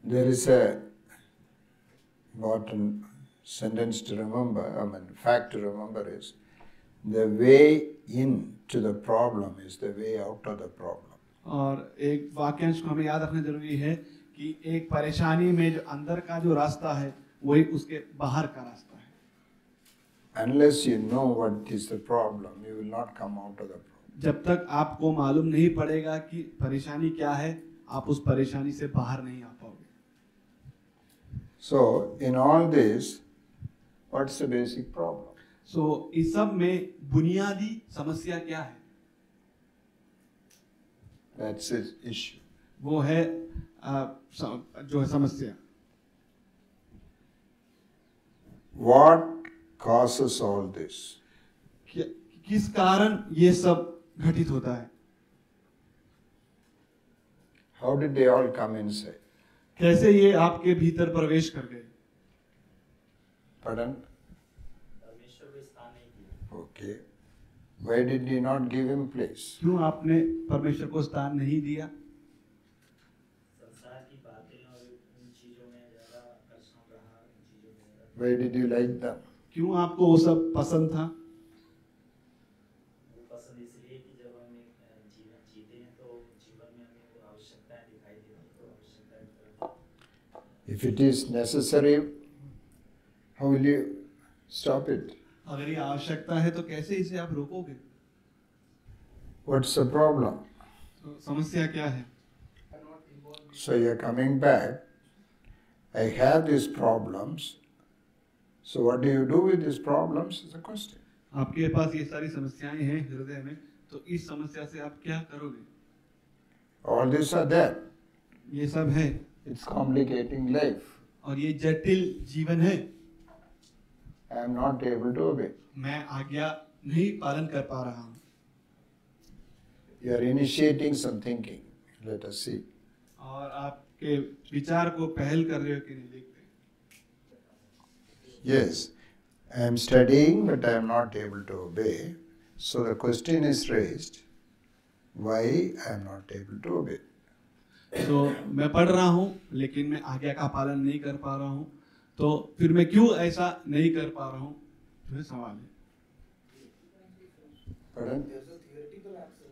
There is a important sentence to remember, fact to remember is, the way in to the problem is the way out of the problem. और एक वाक्यांश को हमें याद रखना जरूरी है कि एक परेशानी में जो अंदर का जो रास्ता है वही उसके बाहर का रास्ता है। Unless you know what is the problem, you will not come out of the problem. जब तक आपको मालूम नहीं पड़ेगा कि परेशानी क्या है, आप उस परेशानी से बाहर नहीं आ पाओगे। So in all this, what's the basic problem? So इस सब में बुनियादी समस्या क्या है? That's the issue. वो है जो है समस्या। What causes all this? किस कारण ये सब घटित होता है? How did they all come inside? कैसे ये आपके भीतर प्रवेश कर गए? Pardon? परमेश्वर को स्थान नहीं दिया। Okay. Why did you not give him place? क्यों आपने परमेश्वर को स्थान नहीं दिया? संसार की बातें और उन चीजों में ज्यादा आकर्षण रहा, उन चीजों में ज्यादा। Why did you like them? क्यों आपको वो सब पसंद था? वो पसंद इसलिए कि जब हम एक जीवन जीते हैं तो जीवन में हमें वो आवश्यकताएं दिखाई देती हैं, तो आवश्यकताएं पूरा। If it is necessary, how will you stop it? अगर ये आवश्यकता है तो कैसे इसे आप रोकोगे? What's the problem? तो समस्या क्या है? So you're coming back. I have these problems. So what do you do with these problems is a question. आपके पास ये सारी समस्याएं हैं हृदय में, तो इस समस्या से आप क्या करोगे? All these are there. ये सब है It's complicating life. और ये जटिल जीवन है। I am not able to obey. मैं आज्ञा नहीं पालन कर पा रहा हूँ। You are initiating some thinking. Let us see. और आपके विचार को पहल कर रहे हो कि नहीं, देखते हैं। Yes, I am studying, but I am not able to obey. So the question is raised, why I am not able to obey? तो मैं पढ़ रहा हूँ लेकिन मैं आज्ञा का पालन नहीं कर पा रहा हूँ, तो फिर मैं क्यों ऐसा नहीं कर पा रहा हूँ, फिर सवाल है। Pardon? There's a theoretical answer.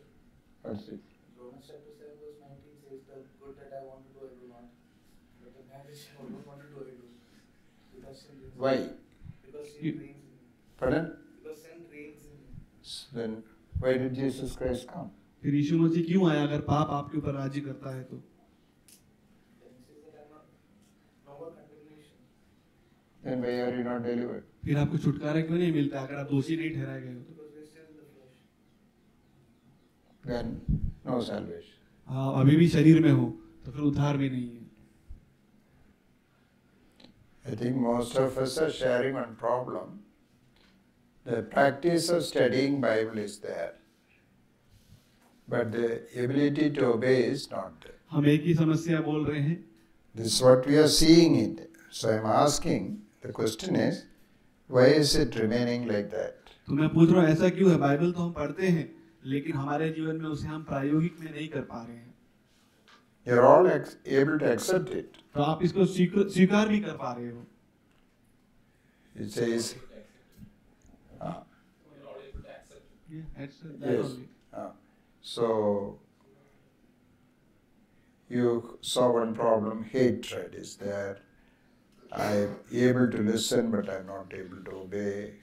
What's it? Romans chapter 7 verse 19 says, the good that I want to do, I do not. But the bad which I don't want to do, I do. Because sin reigns. Why? Because sin reigns in me. Pardon? Because sin reigns in me. Then why did Jesus Christ come? फिर यीशु मसीह क्यों आया अगर पाप आपके ऊपर राजी करता है तो? Then he says that I'm not, no more condemnation. Then why are you not delivered? फिर आपको छुटकारा क्यों नहीं मिलता अगर आप दोषी नहीं ठहराए गए हो तो? Because we're still in the flesh. Then no salvation. अभी भी शरीर में हो तो फिर उद्धार भी नहीं है। I think most of us are sharing one problem. The practice of studying Bible is there, but the ability to obey is not there. हम एक ही समस्या बोल रहे हैं। This is what we are seeing it. So I am asking, the question is, why is it remaining like that? तो मैं पूछ रहा हूँ ऐसा क्यों है? बाइबल तो हम पढ़ते हैं लेकिन हमारे जीवन में उसे हम प्रायोगिक में नहीं कर पा रहे हैं। You are all able to accept it. तो आप इसको स्वीकार भी कर पा रहे हो। It says, yes. So you saw one problem, hatred is there. I am able to listen, but I am not able to obey.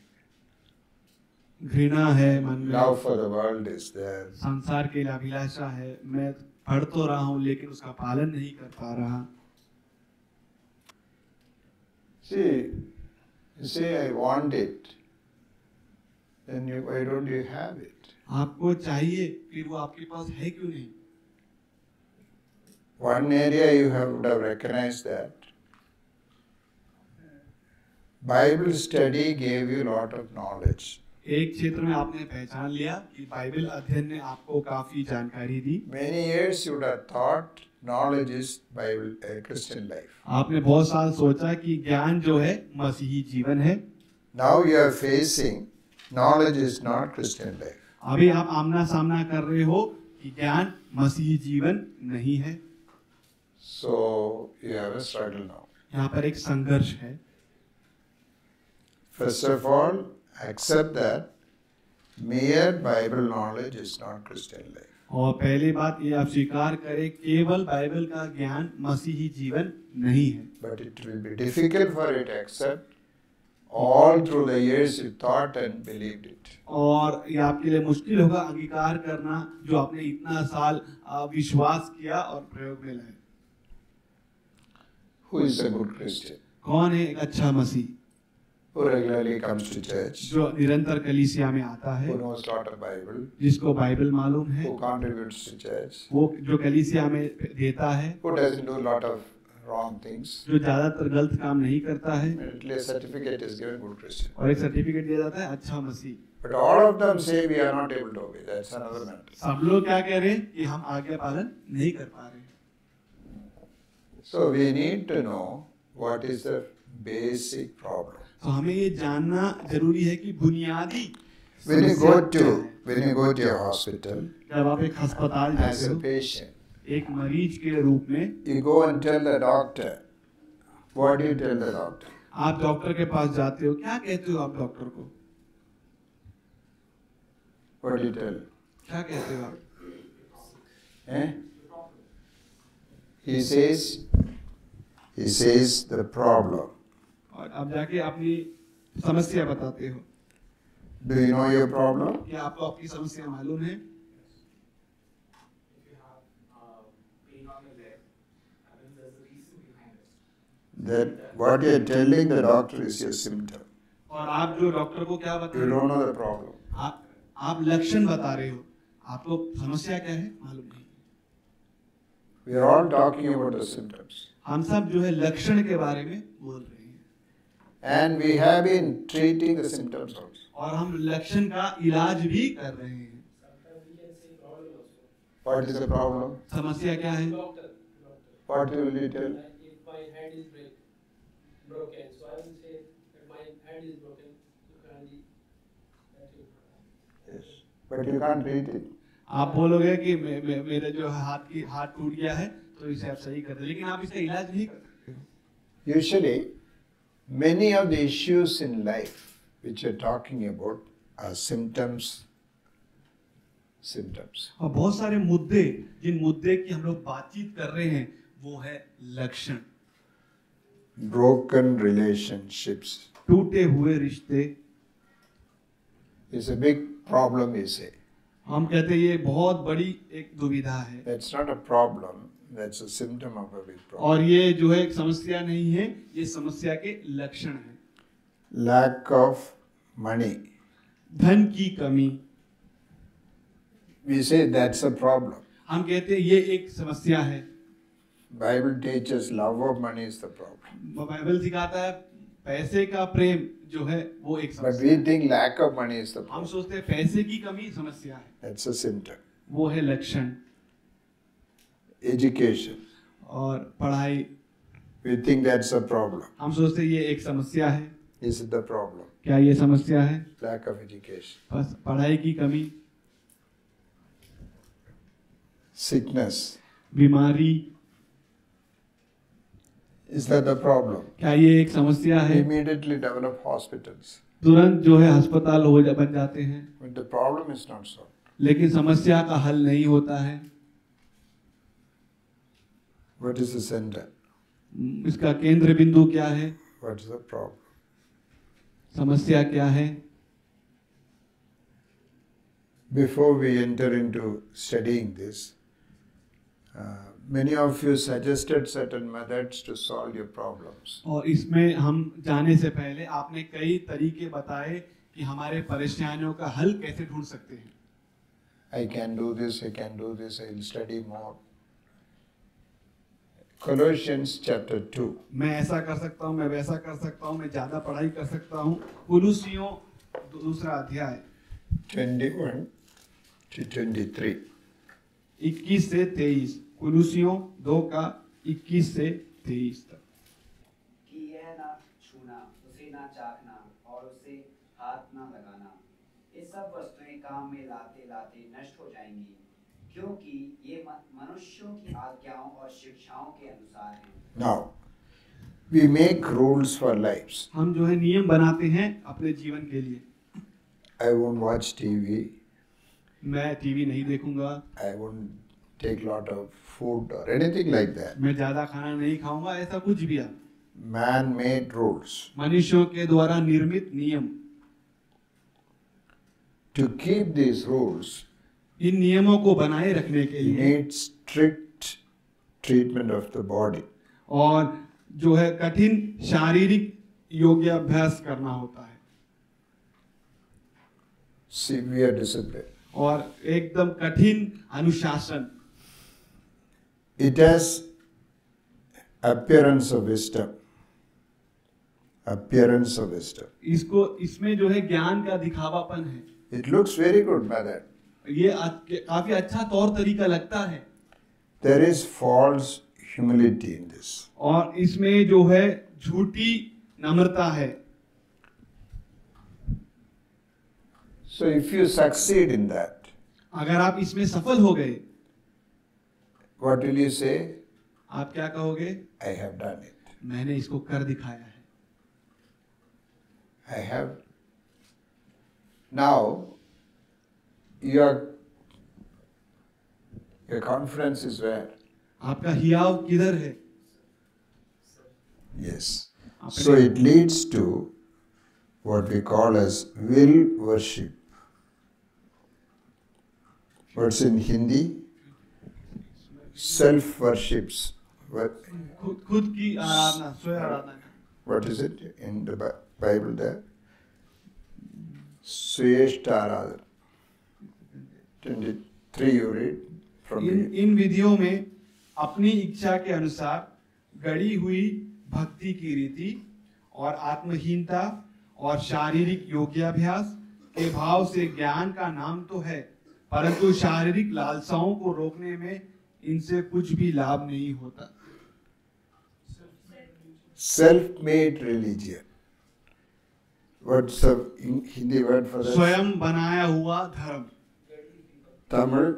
घृणा है मन में, Love for the world is there. संसार के लिए अभिलाषा है, मैं पढ़ तो रहा हूँ लेकिन उसका पालन नहीं कर पा रहा। See, you say I want it, then why don't you have it? आपको चाहिए फिर वो आपके पास है क्यों नहीं? One area you would have recognized that Bible study gave you a lot of knowledge. एक क्षेत्र में आपने पहचान लिया कि बाइबल अध्ययन ने आपको काफी जानकारी दी। Many years you would have thought knowledge is Bible, Christian life. आपने बहुत साल सोचा कि ज्ञान जो है मसीही जीवन है। Now you are facing knowledge is not Christian life. अभी आप आमना सामना कर रहे हो कि ज्ञान मसीही जीवन नहीं है। So you have a struggle now. यहाँ पर एक संघर्ष है। First of all, accept that mere Bible knowledge is not Christian life. और पहली बात ये आप स्वीकार करें, केवल बाइबल का ज्ञान मसीही जीवन नहीं है। But it will be difficult for you to accept all through the years you thought and believed it. और ये आपके लिए मुश्किल होगा अंगीकार करना जो आपने इतना साल विश्वास किया और प्रयोग में लाए। Who is a good Christian? कौन है एक अच्छा मसीह? Who regularly comes to church? जो निरंतर कलीसिया में आता है, Who knows lot of Bible? जिसको बाइबल मालूम है, Who contributes to church? वो जो कलीसिया में देता है, Who doesn't do a lot of wrong things? जो ज्यादातर गलत काम नहीं करता है, Immediately a certificate is given, good Christian. और एक सर्टिफिकेट दिया जाता है अच्छा मसीह। But all of them say we are not able to obey. That's another matter. सब लोग क्या कह रहे हैं कि हम आज्ञा पालन नहीं कर पा रहे। So we need to know what is the basic problem. तो हमें ये जानना जरूरी है कि बुनियादी When you समस्या go क्या है। when you go to a hospital जब आप एक अस्पताल as जाते a हो patient, एक मरीज के रूप में, you go and tell the doctor. What do you tell the doctor? आप डॉक्टर के पास जाते हो, क्या कहते हो आप डॉक्टर को? What do you tell? क्या कहते हो आप? Eh? He says the problem. और आप जाके अपनी समस्या बताते हो। Do you know your problem? क्या आपको आपकी समस्या मालूम है? If you have pain on your leg, I mean, there's a reason behind it. That what you are telling the doctor is your symptom. और आप जो डॉक्टर को क्या बता You रहे हो? don't know the problem. आप लक्षण बता रहे हो, आपको समस्या क्या है मालूम नहीं। We are all talking about the symptoms. हम सब जो है लक्षण के बारे में बोल रहे हैं, And we have been treating the symptoms also. और हम लक्षण का इलाज भी कर रहे हैं। Sometimes we can say problem also. What is the problem? समस्या क्या है? Doctor. What will you tell? If my hand is broken, so I will say that my hand is broken. You kindly that you. Yes. But you can't treat it. आप बोलोगे कि मेरे जो हाथ टूट गया है तो इसे आप सही कर दे, लेकिन आप इसका इलाज नहीं कर सकते हो। Usually, many of the issues in life which you're talking about are symptoms. और बहुत सारे मुद्दे, जिन मुद्दे की हम लोग बातचीत कर रहे हैं, वो है लक्षण। Broken relationships टूटे हुए रिश्ते is a big problem, you say. हम कहते हैं ये बहुत बड़ी एक दुविधा है, That's not a problem, that's a symptom of a big problem. और ये जो है एक समस्या नहीं है, ये समस्या के लक्षण है। Lack of money. धन की कमी, We say that's a problem. हम कहते हैं ये एक समस्या है। Bible teaches love of money is the problem. Bible सिखाता है पैसे का प्रेम जो है वो एक But समस्या we think lack of money is the है। हम problem. सोचते हैं पैसे की कमी समस्या है, That's a symptom. वो है लक्षण। Education. और पढ़ाई, We think that's a problem. हम सोचते हैं ये एक समस्या है। Is it the problem? क्या ये समस्या है? Lack of education. बस पढ़ाई की कमी, Sickness. बीमारी, Is that the problem? क्या ये एक समस्या है? Immediately develop hospitals. तुरंत जो है अस्पताल बन जाते हैं, But the problem is not solved. लेकिन समस्या का हल नहीं होता है। What is the center? इसका केंद्र बिंदु क्या है? What is the problem? समस्या क्या है? Before we enter into studying this, many of you suggested certain methods to solve your problems. और इसमें हम जाने से पहले आपने कई तरीके बताए कि हमारे परेशानियों का हल कैसे ढूंढ सकते हैं। I can do this, I can do this, I will study more. Colossians chapter 2. मैं ऐसा कर सकता हूँ, मैं वैसा कर सकता हूँ, मैं ज्यादा पढ़ाई कर सकता हूँ। कुलुसियों दूसरा अध्याय 21 to 23. 21 से 23, कुलुसियों 2 का 21 से 23 तक। कि यह ना छूना, उसे ना चाखना और उसे हाथ ना लगाना, ये सब वस्तुएं काम में लाते लाते नष्ट हो जाएंगी, क्योंकि ये मनुष्यों की आज्ञाओं और शिक्षाओं के अनुसार हैं। Now, we make rules for lives. हम जो है नियम बनाते हैं अपने जीवन के लिए। I won't watch TV. मैं टीवी नहीं देखूंगा, I won't take lot of food or anything like that. मैं ज्यादा खाना नहीं खाऊंगा, ऐसा कुछ भी। आप Man-made rules. मनुष्यों के द्वारा निर्मित नियम। To keep these rules, इन नियमों को बनाए रखने के you लिए need strict treatment of the body. और जो है कठिन शारीरिक योगाभ्यास करना होता है, Severe discipline. और एकदम कठिन अनुशासन। It has appearance of wisdom. Appearance of wisdom. इसमें जो है ज्ञान का दिखावापन है। It looks very good, mother. ये काफी अच्छा तौर तरीका लगता है। There is false humility in this. और इसमें जो है झूठी नम्रता है। So if you succeed in that, अगर आप इसमें सफल हो गए, what will you say? आप क्या कहोगे? I have done it. मैंने इसको कर दिखाया है। I have. Now, your confidence is where? आपका हियाव किधर है? Yes. So it leads to what we call as will worship. What's in Hindi? Self worships. What? खुद की आराधना, स्वयं आराधना। What is it in the Bible there? Sweshta Aradhana. 23 you read from इन विधियों में अपनी इच्छा के अनुसार गढ़ी हुई भक्ति की रीति और आत्महीनता और शारीरिक योगाभ्यास के भाव से ज्ञान का नाम तो है, परंतु शारीरिक लालसाओं को रोकने में इनसे कुछ भी लाभ नहीं होता। self-made religion. What's the Hindi word for that? स्वयं बनाया हुआ धर्म। Tamil?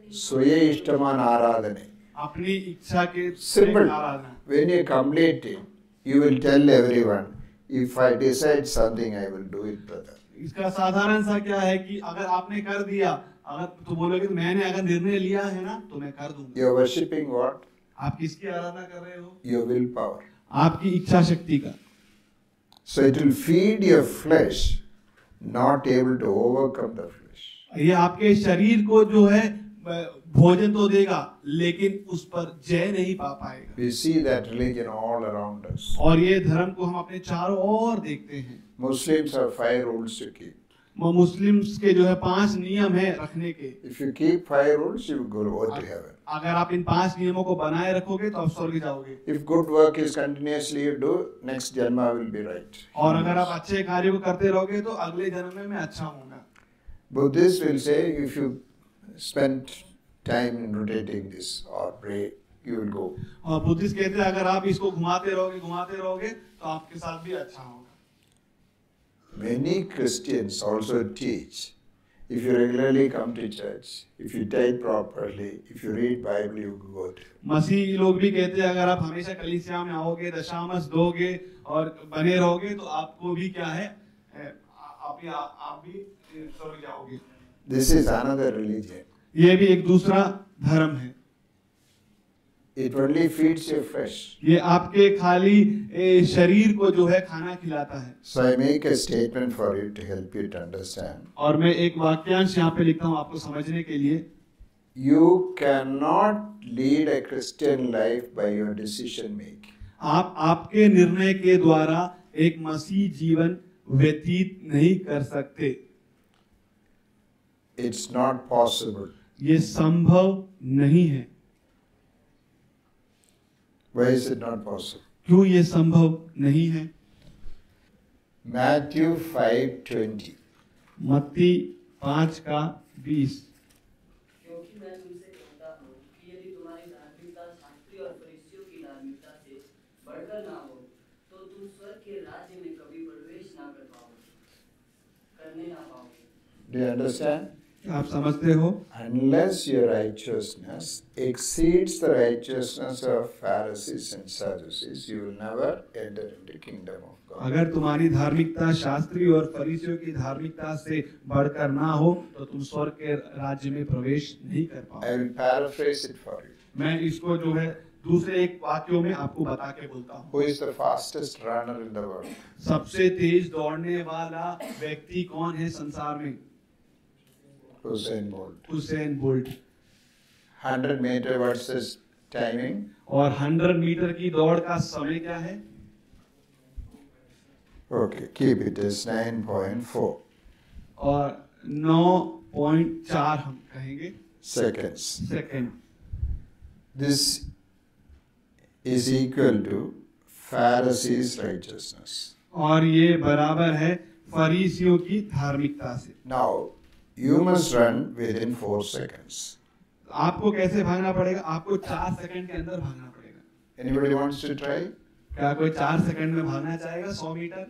Swaya Ishtamana Aradhane. अपनी इच्छा के Simple. Aradhana. When you complete it, you will tell everyone, if I decide something, I will do it, brother. इसका साधारण सा क्या है कि अगर आपने कर दिया, अगर तो बोलोगे तो मैंने अगर निर्णय लिया है ना तो मैं कर दूंगा। You are worshipping what? आप किसकी आराधना कर रहे हो? Your willpower. आपकी इच्छा शक्ति का। So it will feed your flesh, not able to overcome the flesh. ये आपके शरीर को जो है भोजन तो देगा, लेकिन उस पर जय नहीं पा पाएगा। We see that religion all around us. और ये धर्म को हम अपने चारों ओर देखते हैं। Muslims have 5 rules to keep. Muslims के जो है 5 नियम है रखने के। If you keep 5 rules, you will go to heaven. अगर आप इन 5 नियमों को बनाए रखोगे तो आप स्वर्ग जाओगे। If good work is continuously you do, next janma will be right. और अगर आप अच्छे कार्य को करते रहोगे तो अगले जन्म में मैं अच्छा होऊंगा। Buddhists will say if you spend time in rotating this or pray, you will go. और बुद्धिस्ट कहते हैं अगर आप इसको घुमाते रहोगे तो आपके साथ भी अच्छा होगा। Many Christians also teach, if you regularly come to church, if you tithe properly, if you read Bible, you go to. मसीह लोग भी कहते हैं अगर आप हमेशा कलीसिया में आओगे, दशांश दोगे और बने रहोगे तो आपको भी क्या है, आप भी स्वर्ग जाओगे। This is another religion. ये भी एक दूसरा धर्म है। It only feeds your flesh. ये आपके खाली शरीर को जो है खाना खिलाता है। So I make a statement for you to help you to understand. और मैं एक वाक्यांश यहाँ पे लिखता हूँ आपको समझने के लिए। You cannot lead a Christian life by your decision making. आप आपके निर्णय के द्वारा एक मसीह जीवन व्यतीत नहीं कर सकते। It's not possible. ये संभव नहीं है। Why is it not possible? क्यों ये संभव नहीं है? Matthew 5:20. मत्ती 5:20। क्योंकि मैं तुमसे कहता हूँ कि यदि तुम्हारी धार्मिकता शास्त्री और फरीसियों की धार्मिकता से बढ़कर ना हो तो तुम स्वर्ग के राज्य में कभी प्रवेश करने ना पाओगे। Do you understand? आप समझते हो? Unless your righteousness exceeds the righteousness of Pharisees and Sadducees, you will never enter into the kingdom of God. अगर तुम्हारी धार्मिकता शास्त्री और फरीसियों की धार्मिकता से बढ़कर ना हो तो तुम स्वर्ग के राज्य में प्रवेश नहीं कर I पाओगे। will paraphrase it for you. मैं इसको जो है दूसरे एक वाक्यों में आपको बता के बोलता हूँ। Who is the fastest runner in the world? सबसे तेज दौड़ने वाला व्यक्ति कौन है संसार में? Usain Bolt. Usain Bolt. 100 meter, what's his timing? और 100 मीटर की दौड़ का समय क्या है? Okay, keep it as 9.4 और 9.4 हम कहेंगे seconds. Second. This is equal to Pharisees' righteousness. और ये बराबर है फरीसियों की धार्मिकता से। Now, you must run within 4 seconds. आपको कैसे भागना पड़ेगा? आपको 4 सेकंड के अंदर भागना पड़ेगा। Anybody wants to try? क्या कोई 4 सेकंड में भागना चाहेगा 100 metre?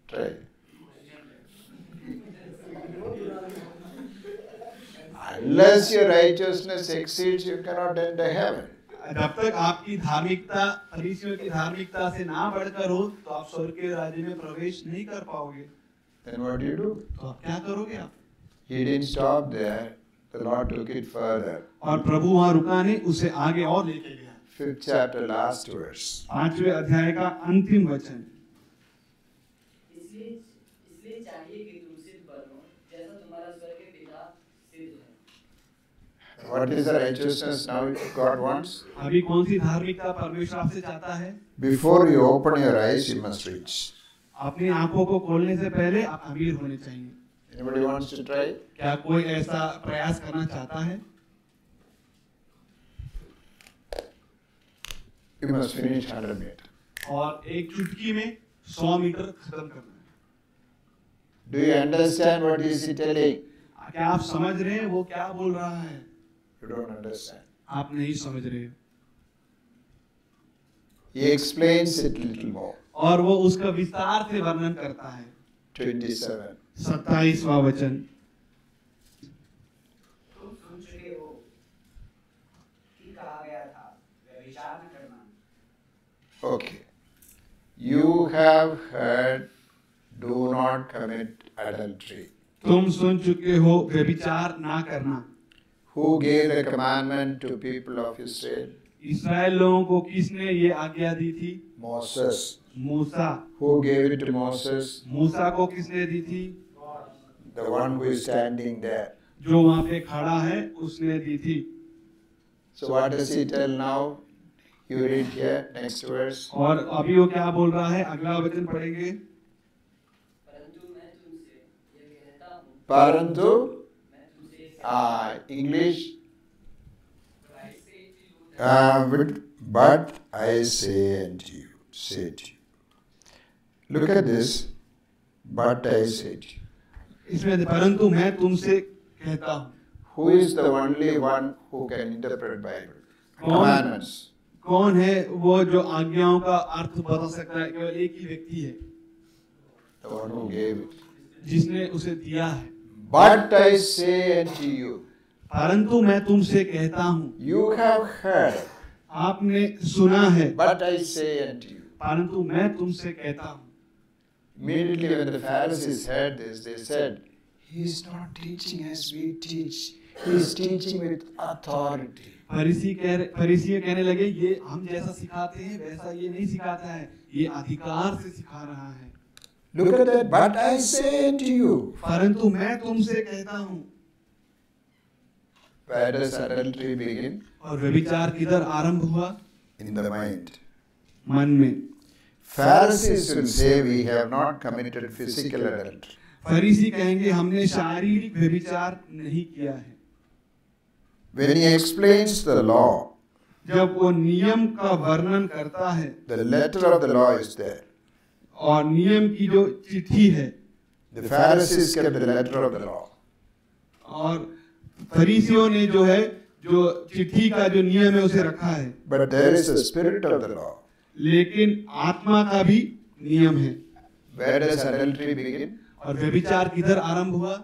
Try. Unless your righteousness exceeds, you cannot enter heaven. जब तक आपकी धार्मिकता फरीसियों की धार्मिकता से ना बढ़कर हो तो आप स्वर्ग के राज्य में प्रवेश नहीं कर पाओगे। Then what do you do? तो आप क्या करोगे आप? He didn't stop there. The Lord took it further. और प्रभु वहाँ रुका नहीं, उसे आगे और लेके गया। 5th chapter, last verse. 5वें अध्याय का अंतिम वचन। इसलिए चाहिए कि तुम सिद्ध बनो जैसा तुम्हारा स्वर्ग के पिता सिद्ध है। What is the righteousness now God wants? अभी कौन सी धार्मिकता परमेश्वर आपसे चाहता है? Before you open your eyes, you must reach. अपनी आंखों को खोलने से पहले आप अमीर होने चाहिए। Anybody wants to try? क्या कोई ऐसा प्रयास करना चाहता है? You must finish 100 meters. और एक चुटकी में 100 मीटर खत्म करना है। Do you understand what is he telling? क्या आप समझ रहे हैं वो क्या बोल रहा है? You don't understand. आप नहीं समझ रहे। He explains it a little more. और वो उसका विस्तार से वर्णन करता है। 27. 27वां वचन। तुम सुन चुके हो कि कहा गया था व्यभिचार न करना। Okay. You have heard, do not commit adultery. तुम सुन चुके हो व्यभिचार ना करना। Who gave the commandment to people of Israel? इस्राएल लोगों को किसने ये आज्ञा दी थी? Moses. Musa. Who gave it to Moses? मूसा को किसने दी थी? The one who is standing there. जो वहाँ पे खड़ा है उसने दी थी। So what does he tell now? You read here, next verse. और अभी वो क्या बोल रहा है? अगला वचन पढ़ेंगे। परंतु मैं तुमसे यह कहता हूँ Parantu, मैं तुमसे English. But I say unto you, say to you. Look at this. But I say to you. इसमें परंतु मैं तुमसे कहता हूँ। Who is the only one who can interpret Bible? कौन? Commandments. कौन है वो जो आज्ञाओं का अर्थ बता सकता है? केवल एक ही व्यक्ति है The one who gave it. जिसने उसे दिया है। But I say unto you. परंतु मैं तुमसे कहता हूँ। You have heard. आपने सुना है। But I say unto you. परंतु मैं तुमसे कहता हूँ। Immediately when the Pharisees heard this, they said, He is not teaching as we teach. He is teaching with authority. फरीसी कहने लगे ये हम जैसा सिखाते हैं वैसा ये नहीं सिखाता है, ये अधिकार से सिखा रहा है। Look at that. But I say unto you. परंतु मैं तुमसे कहता हूँ। Where does adultery begin? और व्यभिचार किधर आरंभ हुआ? In the mind. मन में। Pharisees will say we have not committed physical adultery. फरीसी कहेंगे हमने शारीरिक व्यभिचार नहीं किया है। When he explains the law, जब वो नियम का वर्णन करता है, the letter of the law is there. और नियम की जो चिट्ठी है, The Pharisees kept the letter of the law. और फरीसियों ने जो है जो चिट्ठी का जो नियम है उसे रखा है। But there is a spirit of the law. लेकिन आत्मा का भी नियम है। Where does adultery begin? और व्यभिचार किधर आरंभ हुआ?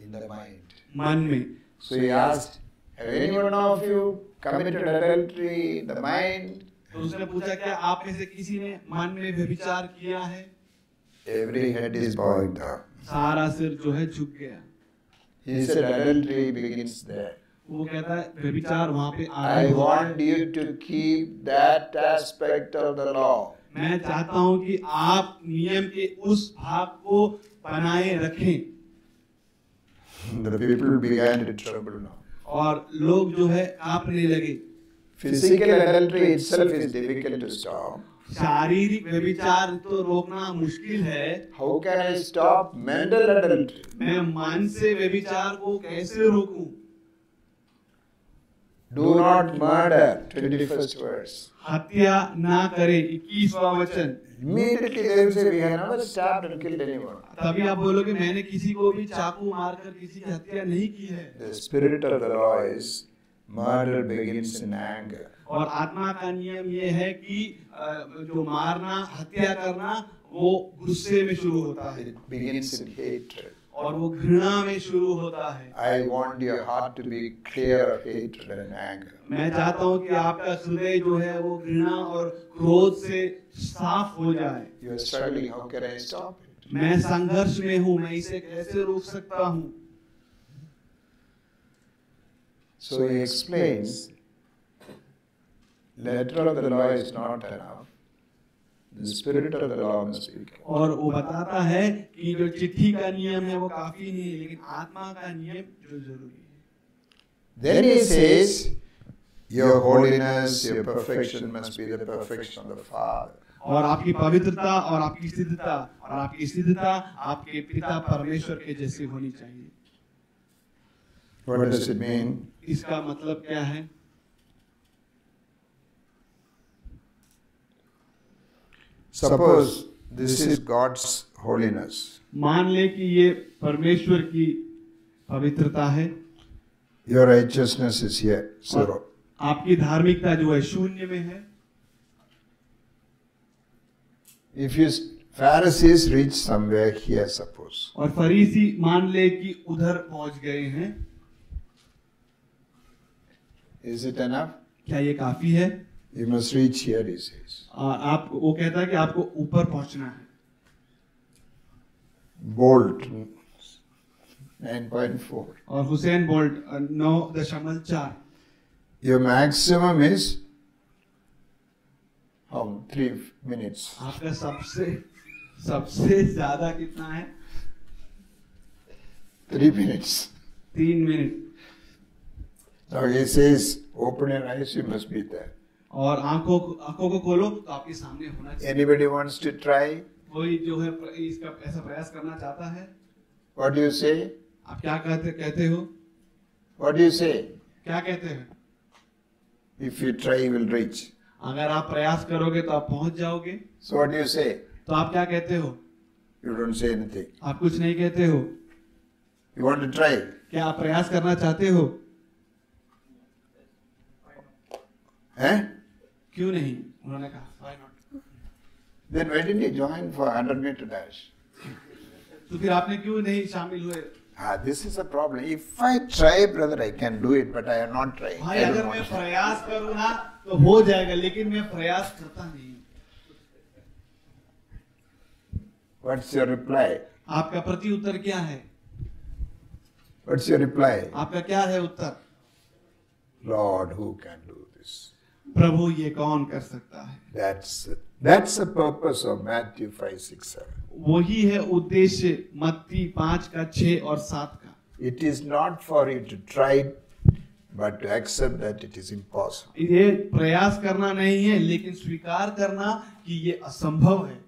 In the mind. मन में। So he asked, have any one of you committed adultery in the mind? तो उसने पूछा क्या आप में से किसी ने मन में व्यभिचार किया है? Every head is bowing down. सारा सिर जो है झुक गया। He said adultery begins there. वो कहता है व्यभिचार वहाँ पे I आरंभ हुआ है। want you to keep that aspect of the law. मैं चाहता हूँ कि आप नियम के उस भाग को बनाए रखें। The people began to tremble now. और लोग जो है कांपने लगे। Physical adultery itself is difficult to stop. शारीरिक व्यभिचार तो रोकना मुश्किल है। How can I stop mental adultery? मैं मन से व्यभिचार को कैसे रोकूं? Do not murder, 21st verse. हत्या ना करे, 21वां वचन। Immediately they will say, we have never stabbed and killed anyone. तभी आप बोलोगे मैंने किसी को भी चाकू मारकर किसी की हत्या नहीं की है। The spirit of the law is murder begins in anger. और आत्मा का नियम ये है कि जो मारना, हत्या करना वो गुस्से में शुरू होता है। It begins in hatred. और वो घृणा में शुरू होता है। I want your heart to be clear of hatred and anger. मैं चाहता हूँ कि आपका हृदय जो है वो घृणा और क्रोध से साफ हो जाए। You are struggling, how can I stop it? मैं संघर्ष में हूँ, मैं इसे कैसे रोक सकता हूँ? So he explains, letter of the law is not enough. The spirit of the law must be kept. और वो बताता है कि जो चिट्ठी का नियम है वो काफी नहीं है, लेकिन आत्मा का नियम जो जरूरी है। Then he says, your holiness, your perfection must be the perfection of the Father. और आपकी पवित्रता और आपकी सिद्धता और आपकी सिद्धता आपके पिता परमेश्वर के जैसी होनी चाहिए। What does it mean? इसका मतलब क्या है? Suppose this is God's holiness. मान ले कि ये परमेश्वर की पवित्रता है। Your righteousness is here, zero. आपकी धार्मिकता जो है शून्य में है। If you Pharisees reach somewhere here, suppose. और फरीसी मान ले कि उधर पहुंच गए हैं। Is it enough? क्या ये काफी है? You must reach here, he says. आप वो कहता है कि आपको ऊपर पहुंचना है। Bolt 9.4. और Usain Bolt 9.4। Your maximum is how? 3 minutes. आपका सबसे ज्यादा कितना है? 3 minutes. 3 minute. Now he says, open your eyes, you must be there. और आंखों को खोलो तो आपके सामने होना चाहिए। Anybody wants to try? कोई जो है इसका ऐसा प्रयास करना चाहता है? What do you say? आप क्या कहते हो? What do you say? क्या कहते हैं? If you try, you will reach. अगर आप प्रयास करोगे तो आप पहुंच जाओगे। So what do you say? तो आप क्या कहते हो? You don't say anything. आप कुछ नहीं कहते हो। You want to try? क्या आप प्रयास करना चाहते हो? Eh? क्यों नहीं? उन्होंने कहा why not? Then why didn't you join for 100-meter dash? तो फिर आपने क्यों नहीं शामिल हुए? This is a problem. If I try, brother, I can do it, but I am not trying. भाई I don't अगर want मैं to. प्रयास करूँ ना तो हो जाएगा, लेकिन मैं प्रयास करता नहीं। What's your reply? आपका प्रति उत्तर क्या है? What's your reply? आपका क्या है उत्तर? Lord, who can do this? प्रभु ये कौन कर सकता है? That's the purpose of Matthew 5, 6, 7. वही है उद्देश्य मत्ती 5:6 और 7 का। It is not for you to try, but to accept that it is impossible. ये प्रयास करना नहीं है, लेकिन स्वीकार करना कि ये असंभव है।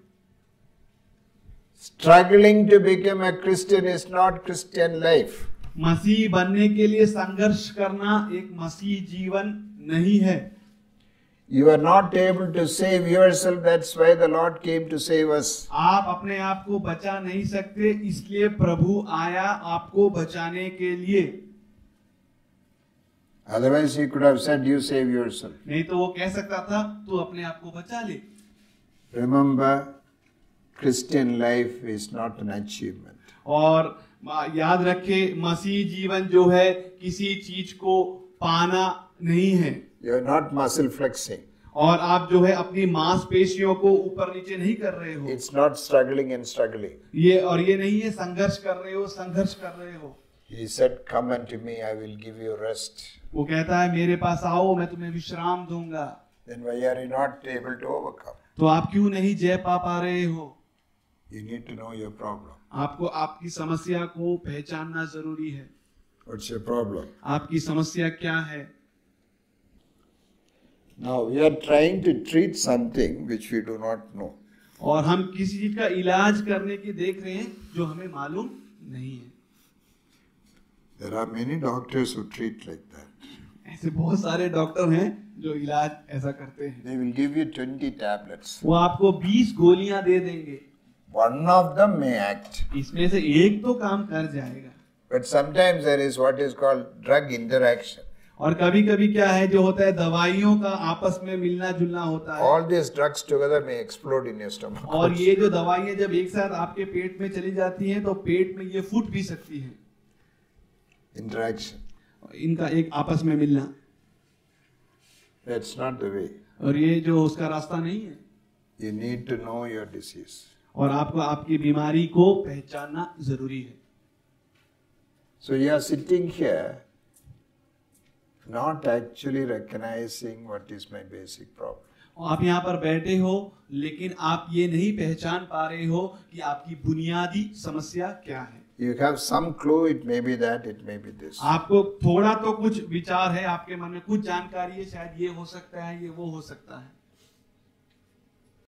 Struggling to become a Christian is not Christian life. मसीह बनने के लिए संघर्ष करना एक मसीह जीवन नहीं है। You are not able to save yourself. That's why the Lord came to save us. आप अपने आप को बचा नहीं सकते, इसलिए प्रभु आया आपको बचाने के लिए। Otherwise, he could have said, you save yourself. नहीं तो वो कह सकता था तू अपने आप को बचा ले। Remember, Christian life is not an achievement. और याद रखे मसीह जीवन जो है किसी चीज को पाना नहीं है। You are not muscle flexing. और आप जो है अपनी मांसपेशियों को ऊपर नीचे नहीं कर रहे हो। It's not struggling and struggling. ये नहीं है संघर्ष कर रहे हो, संघर्ष कर रहे हो। He said, "Come unto me, I will give you rest." वो कहता है मेरे पास आओ, मैं तुम्हें विश्राम दूंगा। Then why are you not able to overcome? तो आप क्यों नहीं जय पा रहे हो? You need to know your problem. आपको आपकी समस्या को पहचानना जरूरी है। What's your problem? आपकी समस्या क्या है? Now we are trying to treat something which we do not know. और हम किसी चीज का इलाज करने की देख रहे हैं जो हमें मालूम नहीं है। There are many doctors who treat like that. ऐसे बहुत सारे डॉक्टर हैं जो इलाज ऐसा करते हैं। They will give you 20 tablets. वो आपको 20 गोलियां दे देंगे। One of them may act. इसमें से एक तो काम कर जाएगा। But sometimes there is what is called drug interaction. और कभी कभी क्या है जो होता है दवाइयों का आपस में मिलना जुलना होता है। All these drugs together may explode in your stomach. और ये जो दवाइयां जब एक साथ आपके पेट में चली जाती हैं तो पेट में ये फूट भी सकती हैं। Interaction. इनका एक आपस में मिलना। That's not the way. और ये जो उसका रास्ता नहीं है। You need to know your disease. और आपको आपकी बीमारी को पहचानना जरूरी है। So you are sitting here, not actually recognizing what is my basic problem. आप यहाँ पर बैठे हो लेकिन आप ये नहीं पहचान पा रहे हो कि आपकी बुनियादी समस्या क्या है। You have some clue, it may be that, it may be this. आपको थोड़ा तो कुछ विचार है, आपके मन में कुछ जानकारी है, शायद ये हो सकता है, ये वो हो सकता है।